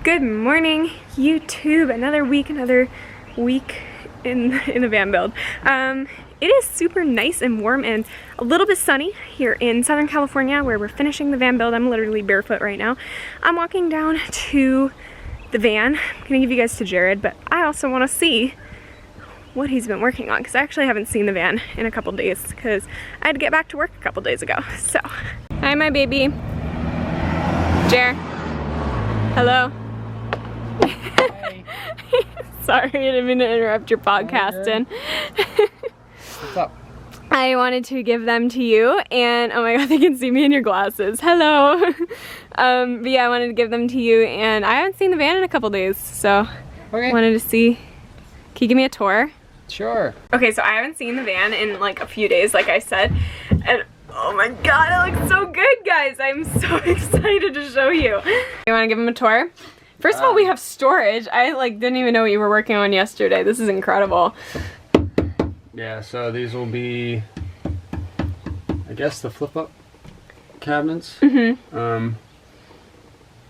Good morning, YouTube. Another week in the van build. It is super nice and warm and a little bit sunny here in Southern California where we're finishing the van build. I'm literally barefoot right now. I'm walking down to the van. I'm gonna give you guys to Jared, but I also want to see what he's been working on because I actually haven't seen the van in a couple days because I had to get back to work a couple days ago. So, hi my baby. Jared. Hello. Hey. Sorry, I didn't mean to interrupt your podcasting. What's up? I wanted to give them to you, and oh my god, they can see me in your glasses. Hello. But yeah, I wanted to give them to you, and I haven't seen the van in a couple days, so Okay. I wanted to see. Can you give me a tour? Sure. Okay, so I haven't seen the van in like a few days, like I said, and oh my god, it looks so good, guys. I'm so excited to show you. You want to give them a tour? First of all, we have storage. I like didn't even know what you were working on yesterday. This is incredible. Yeah, so these will be, I guess, the flip-up cabinets. Mm-hmm.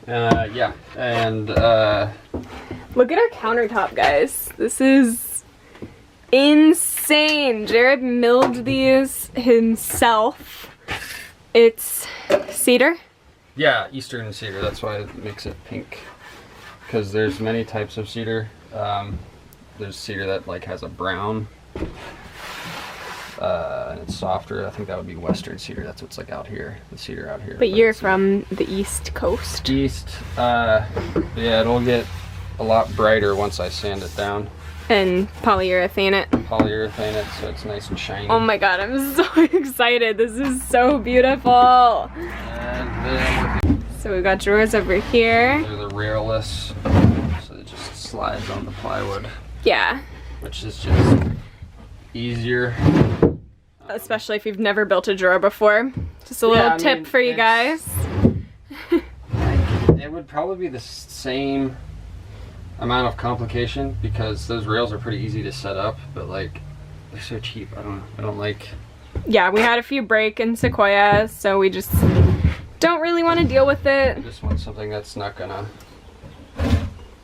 Yeah, and Look at our countertop, guys. This is insane. Jared milled these himself. It's cedar. yeah, Eastern cedar. That's why it makes it pink. Because there's many types of cedar. There's cedar that like has a brown, and it's softer. I think that would be Western cedar. That's what's like out here, the cedar out here. But you're from the East Coast. East. Yeah, it'll get a lot brighter once I sand it down. And polyurethane it. Polyurethane it so it's nice and shiny. Oh my god, I'm so excited. This is so beautiful. And then So we've got drawers over here. they're the railless, so it just slides on the plywood, Yeah. which is just easier. Especially if you've never built a drawer before. Just a little tip for you guys. It would probably be the same amount of complication because those rails are pretty easy to set up, but like they're so cheap. I don't like. Yeah, we had a few break in Sequoia, so we just don't really want to deal with I it. just want something that's not gonna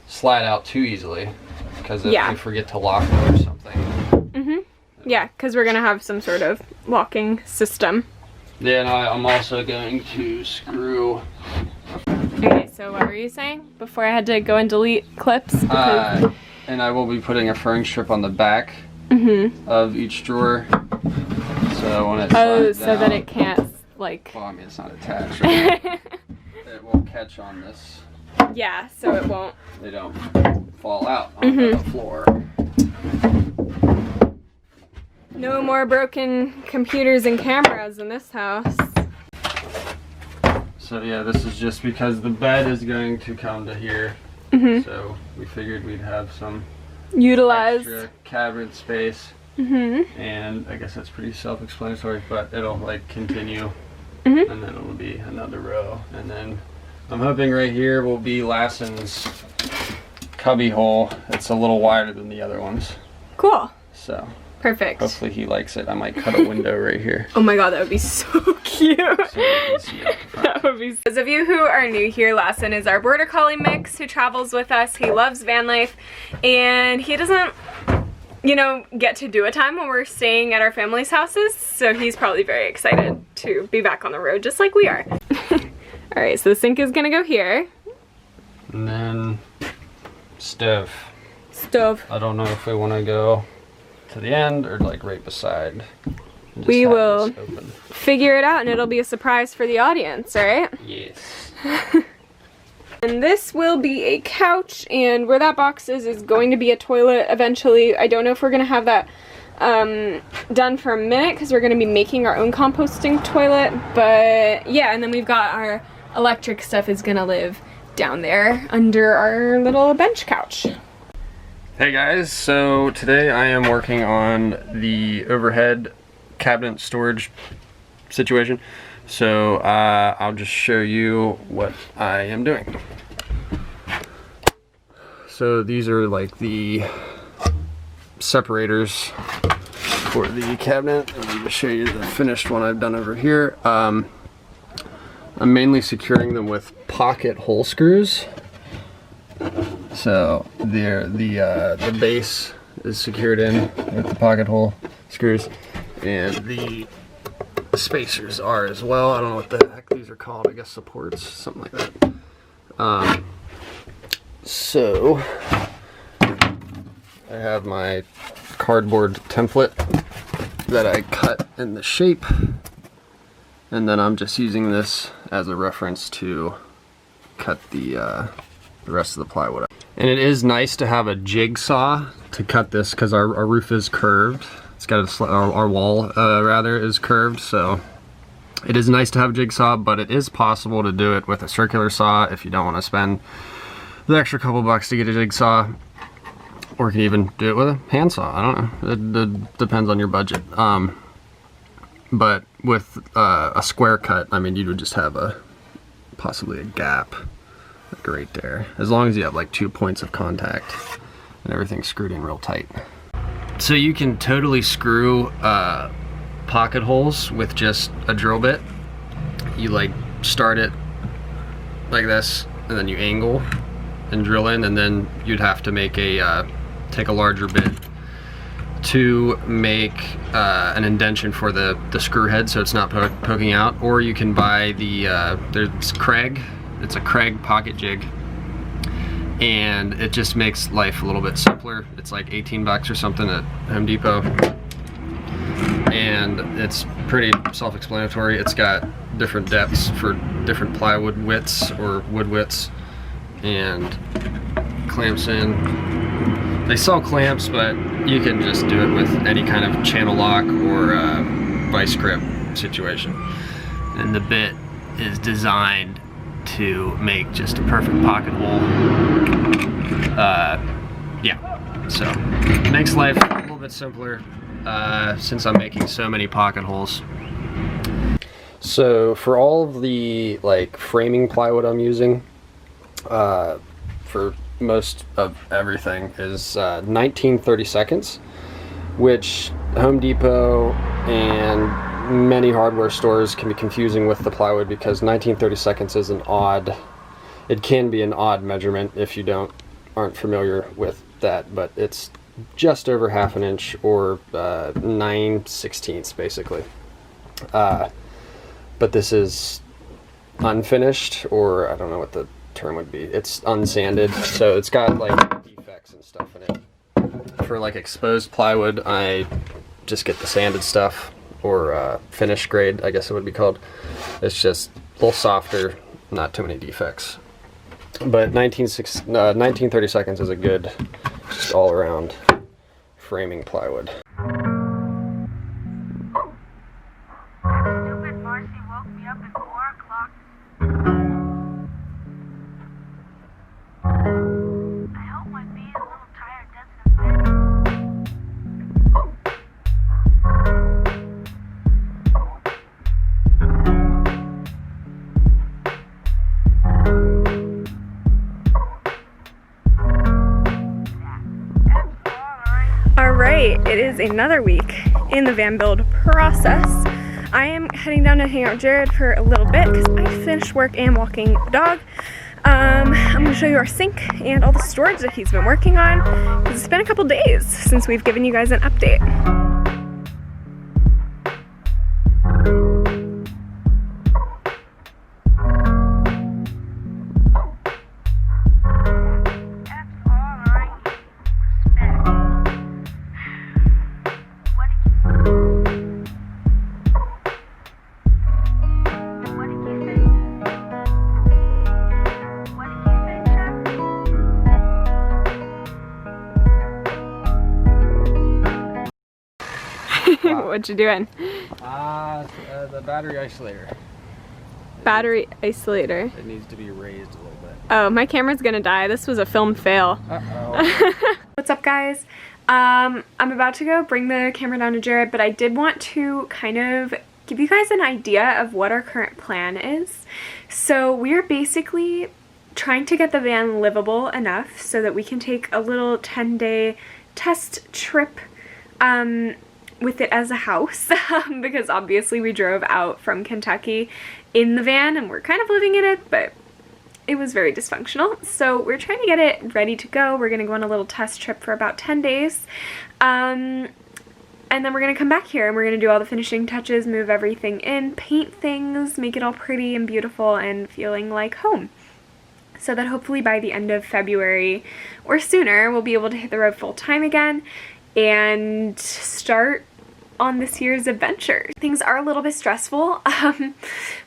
slide out too easily because if Yeah. you forget to lock it or something. Yeah, because we're gonna have some sort of locking system. Then I'm also going to screw. Okay, so what were you saying before I had to go and delete clips? Because, And I will be putting a furring strip on the back of each drawer. So when it slides so that down- it can't like. Well, I mean it's not attached. Right? It will catch on this. Yeah, so it won't. They don't fall out on the floor. No more broken computers and cameras in this house. So yeah, this is just because the bed is going to come to here. So we figured we'd have some Utilize. extra cabinet space. And I guess that's pretty self-explanatory, but it'll like continue, and then it'll be another row, and then I'm hoping right here will be Lassen's cubby hole. It's a little wider than the other ones, Cool. so Perfect. hopefully he likes it. I might cut a window right here Oh my god, that would be so cute. so you can see out the front. That would be. Those of you who are new here, Lassen is our border collie mix who travels with us. He loves van life, and he doesn't, you know, get to do a time when we're staying at our family's houses. So he's probably very excited to be back on the road, just like we are. All right, so the sink is gonna go here. And then stove. Stove. I don't know if we want to go to the end or like right beside. And just We have will. this open. Figure it out, and it'll be a surprise for the audience, all right? Yes. And this will be a couch, and where that box is going to be a toilet eventually. I don't know if we're gonna have that done for a minute because we're gonna be making our own composting toilet, but yeah, and then we've got our electric stuff is gonna live down there under our little bench couch. Hey guys, so today I am working on the overhead cabinet storage situation. So I'll just show you what I am doing. So these are like the separators for the cabinet. And I'll just show you the finished one I've done over here. I'm mainly securing them with pocket hole screws. So the base is secured in with the pocket hole screws, and the spacers are as well. I don't know what the heck these are called. I guess supports, something like that. So I have my cardboard template that I cut in the shape, and then I'm just using this as a reference to cut the rest of the plywood. And it is nice to have a jigsaw to cut this because our roof is curved. It's got our wall rather is curved, so it is nice to have a jigsaw, but it is possible to do it with a circular saw if you don't want to spend the extra couple bucks to get a jigsaw, or you can even do it with a handsaw. I don't know. It depends on your budget. But with a square cut, I mean, you would just have possibly a gap like right there, as long as you have like 2 points of contact and everything's screwed in real tight. So you can totally screw pocket holes with just a drill bit. You like start it like this, and then you angle and drill in, and then you'd have to make take a larger bit to make an indentation for the screw head so it's not poking out. Or you can buy there's Kreg. It's a Kreg pocket jig, and it just makes life a little bit simpler. It's like 18 bucks or something at Home Depot, and it's pretty self-explanatory. It's got different depths for different plywood widths or wood widths, and clamps in. They sell clamps, but you can just do it with any kind of channel lock or vice grip situation. And the bit is designed to make just a perfect pocket hole. Yeah, so it makes life a little bit simpler since I'm making so many pocket holes. So for all of the like framing plywood I'm using, for most of everything is 19/32, which Home Depot and many hardware stores can be confusing with the plywood, because 19/32 is it can be an odd measurement if you aren't familiar with that, but it's just over ½ inch, or 9/16 basically. But this is unfinished, or I don't know what the term would be. It's unsanded, so it's got like defects and stuff in it. For like exposed plywood, I just get the sanded stuff, or finished grade, I guess it would be called. It's just a little softer, not too many defects. But 19/32 is a good, just all around framing plywood. Stupid Marcy woke me up at 4 o'clock. I hope my being a little tired doesn't offend you. Alright, it is another week in the van build process. I am heading down to hang out with Jared for a little bit because I finished work and walking the dog. I'm going to show you our sink and all the storage that he's been working on, because it's been a couple days since we've given you guys an update. That's all right. Respect. What did you say? What did you say, Chuck? What you doing? The battery isolator. Battery isolator. It needs to be raised a little bit. Oh, my camera's gonna die. This was a filmed fail. Uh-oh. What's up, guys? I'm about to go bring the camera down to Jared, but I did want to kind of give you guys an idea of what our current plan is. So we're basically trying to get the van livable enough so that we can take a little 10-day test trip with it as a house, because obviously we drove out from Kentucky in the van and we're kind of living in it, but it was very dysfunctional. So we're trying to get it ready to go. We're gonna go on a little test trip for about 10 days. And then we're gonna come back here and we're gonna do all the finishing touches, move everything in, paint things, make it all pretty and beautiful and feeling like home. So that hopefully by the end of February or sooner, we'll be able to hit the road full time again and start on this year's adventure. Things are a little bit stressful.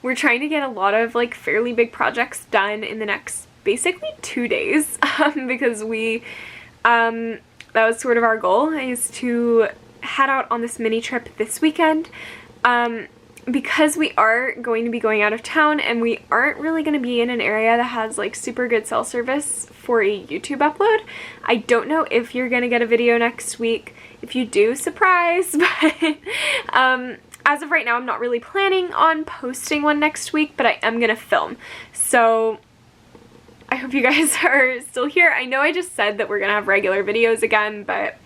We're trying to get a lot of like fairly big projects done in the next basically 2 days because that was sort of our goal, is to head out on this mini trip this weekend. Because we are going to be going out of town and we aren't really going to be in an area that has like super good cell service for a YouTube upload. I don't know if you're going to get a video next week. If you do, surprise, but as of right now I'm not really planning on posting one next week, but I am going to film. So I hope you guys are still here. I know I just said that we're going to have regular videos again, but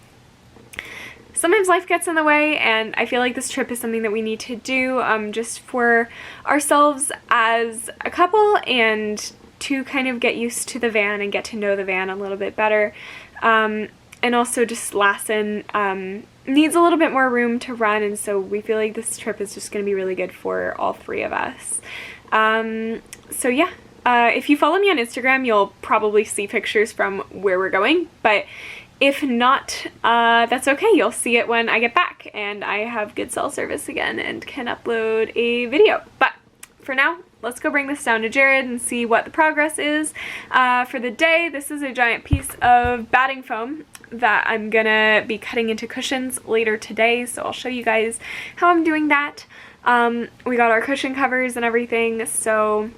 sometimes life gets in the way, and I feel like this trip is something that we need to do just for ourselves as a couple and to kind of get used to the van and get to know the van a little bit better. And also just Lassen needs a little bit more room to run, and so we feel like this trip is just going to be really good for all three of us. So yeah, if you follow me on Instagram, you'll probably see pictures from where we're going, but if not, that's okay. You'll see it when I get back and I have good cell service again and can upload a video. But for now, let's go bring this down to Jared and see what the progress is for the day. This is a giant piece of batting foam that I'm gonna be cutting into cushions later today, so I'll show you guys how I'm doing that. We got our cushion covers and everything, so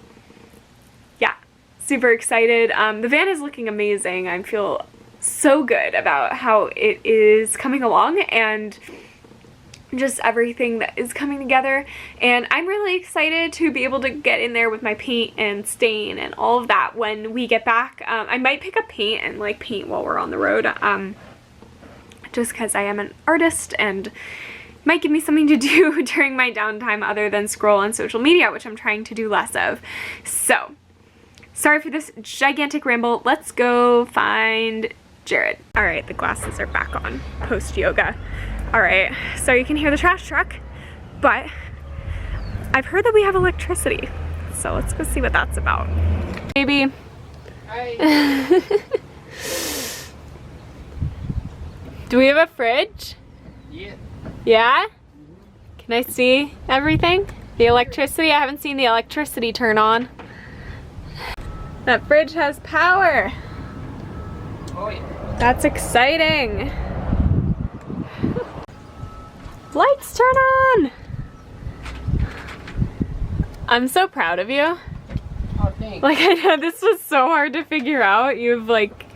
yeah, super excited. The van is looking amazing. I feel so good about how it is coming along and just everything that is coming together, and I'm really excited to be able to get in there with my paint and stain and all of that when we get back. I might pick up paint and like paint while we're on the road, just because I am an artist and might give me something to do during my downtime other than scroll on social media, which I'm trying to do less of. So sorry for this gigantic ramble. Let's go find Jared. All right, the glasses are back on post yoga. All right, so you can hear the trash truck, but I've heard that we have electricity, so let's go see what that's about. Baby. Hi. Do we have a fridge? Yeah. Yeah? Can I see everything? The electricity? I haven't seen the electricity turn on. That fridge has power. Oh yeah. That's exciting. Lights turn on. I'm so proud of you. Oh, thanks. Like, I know this was so hard to figure out. You have like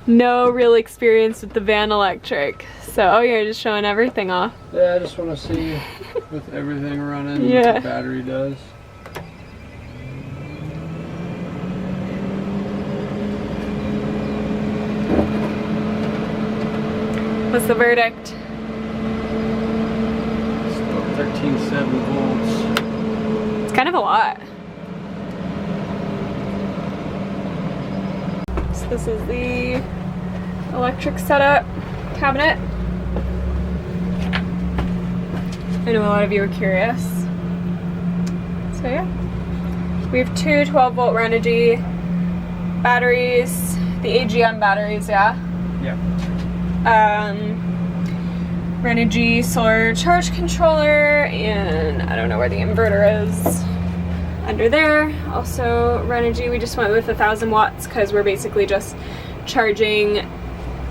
no real experience with the van electric. So, oh, you're just showing everything off. Yeah, I just want to see with everything running Yeah. what the battery does. What's the verdict? Still 13.7 volts. It's kind of a lot. So this is the electric setup cabinet. I know a lot of you are curious. So yeah. We have two 12-volt Renogy batteries. The AGM batteries, yeah? Yeah. Renogy solar charge controller, and I don't know where the inverter is. Under there. Also Renogy, we just went with 1,000 watts because we're basically just charging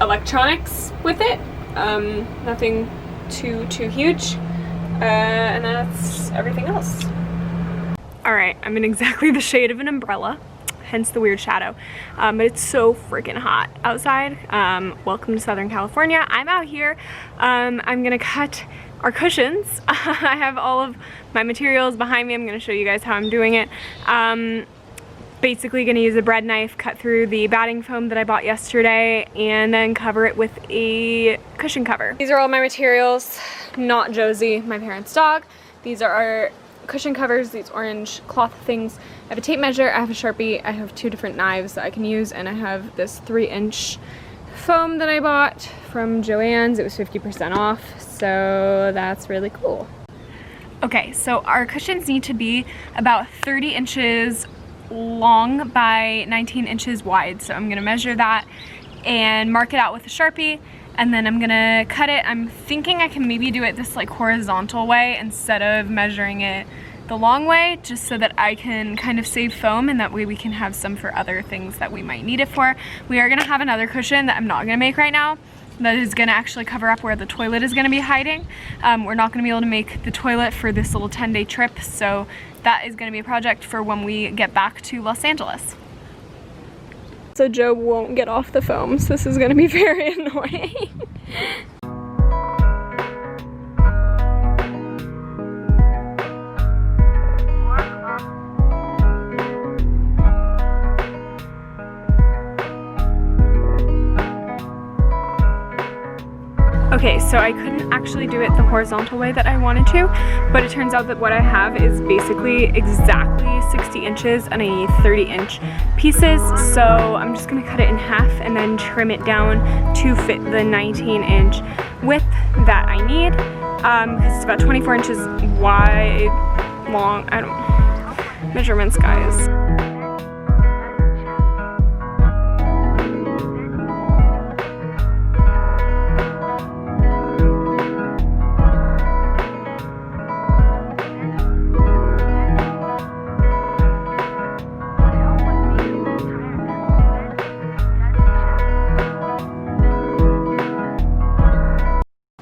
electronics with it. Nothing too huge. And that's everything else. Alright, I'm in exactly the shade of an umbrella, hence the weird shadow. But it's so freaking hot outside. Welcome to Southern California. I'm out here. I'm gonna cut our cushions. I have all of my materials behind me. I'm gonna show you guys how I'm doing it. Basically gonna use a bread knife, cut through the batting foam that I bought yesterday, and then cover it with a cushion cover. These are all my materials, not Josie, my parents' dog. These are our cushion covers, these orange cloth things. I have a tape measure, I have a Sharpie, I have 2 different knives that I can use, and I have this 3-inch foam that I bought from Joann's. It was 50% off, so that's really cool. Okay, so our cushions need to be about 30 inches long by 19 inches wide. So I'm gonna measure that and mark it out with a Sharpie, and then I'm gonna cut it. I'm thinking I can maybe do it this like horizontal way instead of measuring it the long way, just so that I can kind of save foam, and that way we can have some for other things that we might need it for. We are gonna have another cushion that I'm not gonna make right now that is gonna actually cover up where the toilet is gonna be hiding. We're not gonna be able to make the toilet for this little 10-day trip, so that is gonna be a project for when we get back to Los Angeles. So Joe won't get off the foam, so this is gonna be very annoying. Okay, so I couldn't actually do it the horizontal way that I wanted to, but it turns out that what I have is basically exactly 60 inches and I need 30-inch pieces, so I'm just gonna cut it in half and then trim it down to fit the 19-inch width that I need, because it's about 24 inches wide, long, I don't, measurements guys.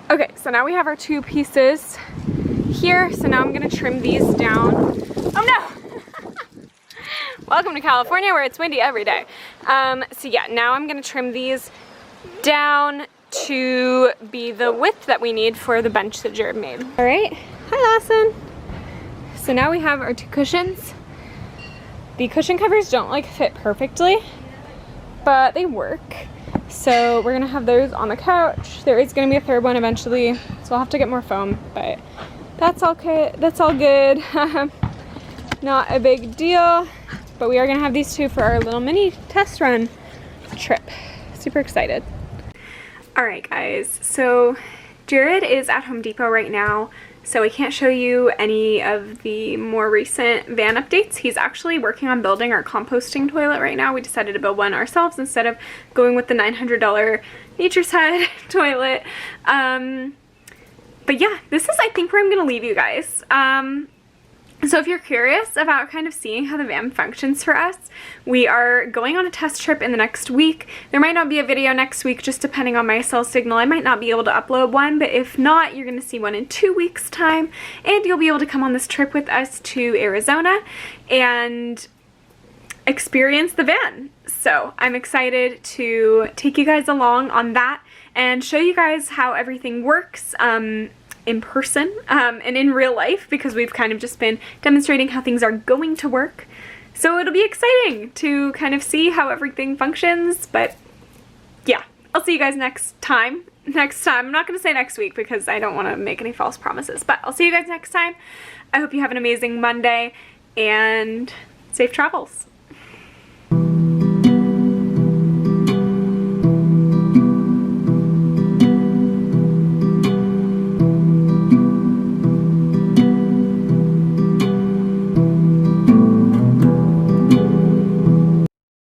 Okay, so now we have our 2 pieces here, so now I'm gonna trim these down. Oh no! Welcome to California where it's windy every day. So yeah, now I'm gonna trim these down to be the width that we need for the bench that Jared made. All right, hi Lawson. So now we have our 2 cushions. The cushion covers don't like fit perfectly, but they work. So we're gonna have those on the couch. There is gonna be a 3rd one eventually, so I'll have to get more foam, but that's okay, that's all good. Not a big deal, but we are gonna have these 2 for our little mini test run trip. Super excited. All right guys, so Jared is at Home Depot right now, so I can't show you any of the more recent van updates. He's actually working on building our composting toilet right now. We decided to build one ourselves instead of going with the $900 Nature's Head toilet. But yeah, this is I think where I'm gonna leave you guys. So if you're curious about kind of seeing how the van functions for us, we are going on a test trip in the next week. There might not be a video next week, just depending on my cell signal. I might not be able to upload one, but if not, you're gonna see one in 2 weeks time, and you'll be able to come on this trip with us to Arizona and experience the van. So I'm excited to take you guys along on that and show you guys how everything works in person and in real life, because we've kind of just been demonstrating how things are going to work. So it'll be exciting to kind of see how everything functions, but yeah, I'll see you guys next time. I'm not going to say next week because I don't want to make any false promises, but I'll see you guys next time. I hope you have an amazing Monday and safe travels.